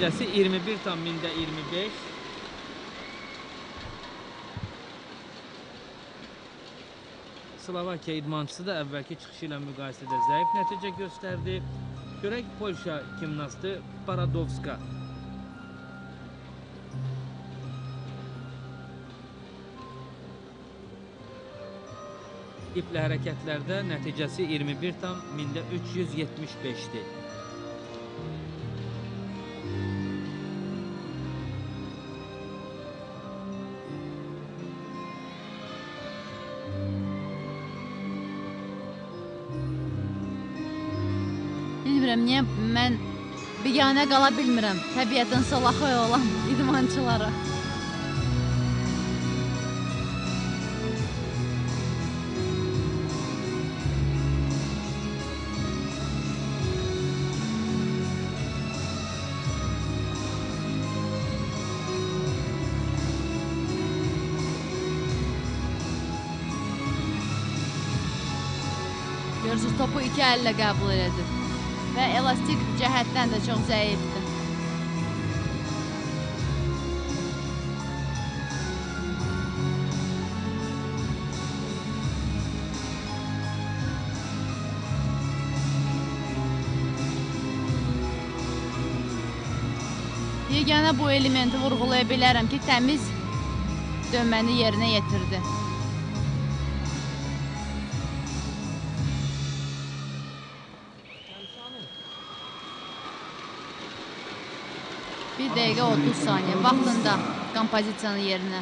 nəticəsi 21,25. Slovakiya idmançısı da əvvəlki çıxışı ilə müqayisədə zəif nəticə göstərdi. Görək Polşa gimnastı Paradowska. İpli hərəkətlərdə nəticəsi 21,375-dir. Bilmirəm, niyə mən biganə qala bilmirəm təbiətin salahı olan idmançılara. Görürsünüz, topu iki əllə qəbul elədi və elastik cəhətdən də çox zəifdir. Yeganə bu elementi vurğulaya bilərəm ki, təmiz dönməni yerinə yetirdi. Bir dəqiqə 30 saniyə vaxtında kompozisiyanın yerinə.